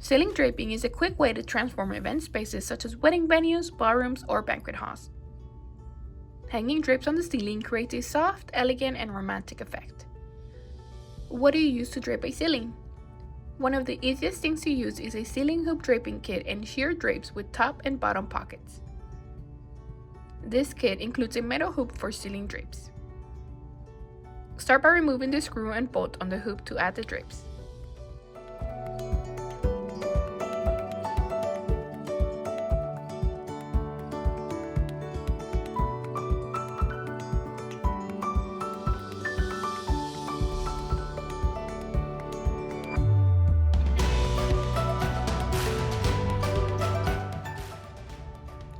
Ceiling draping is a quick way to transform event spaces such as wedding venues, ballrooms, or banquet halls. Hanging drapes on the ceiling creates a soft, elegant, and romantic effect. What do you use to drape a ceiling? One of the easiest things to use is a ceiling hoop draping kit and sheer drapes with top and bottom pockets. This kit includes a metal hoop for ceiling drapes. Start by removing the screw and bolt on the hoop to add the drapes.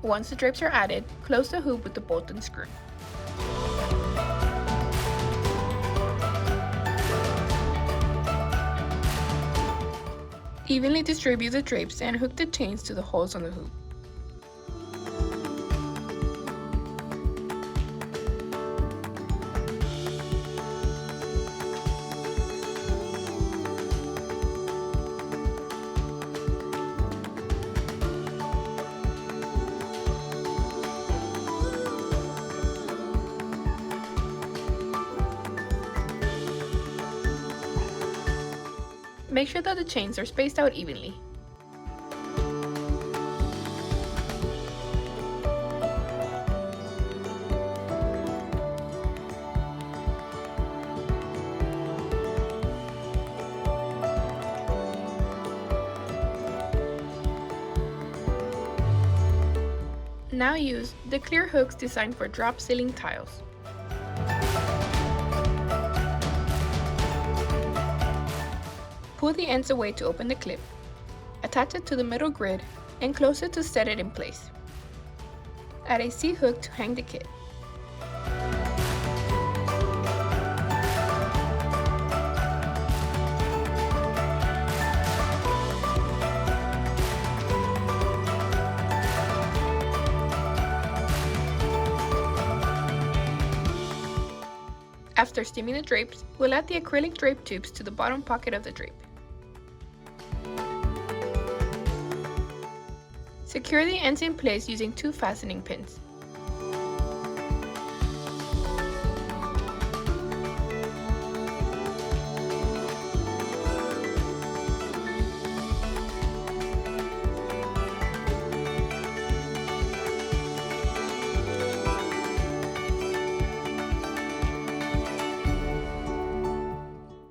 Once the drapes are added, close the hoop with the bolt and screw. Evenly distribute the drapes and hook the chains to the holes on the hoop. Make sure that the chains are spaced out evenly. Now use the clear hooks designed for drop ceiling tiles. Pull the ends away to open the clip, attach it to the middle grid, and close it to set it in place. Add a C-hook to hang the kit. After steaming the drapes, we'll add the acrylic drape tubes to the bottom pocket of the drape. Secure the ends in place using 2 fastening pins.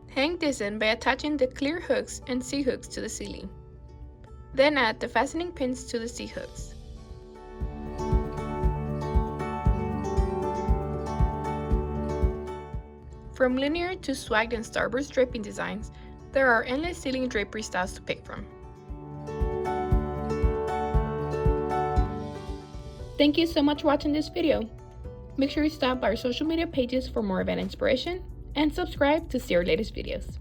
Hang this end by attaching the clear hooks and C-hooks to the ceiling. Then add the fastening pins to the C-hooks. From linear to swagged and starburst draping designs, there are endless ceiling drapery styles to pick from. Thank you so much for watching this video. Make sure you stop by our social media pages for more event inspiration and subscribe to see our latest videos.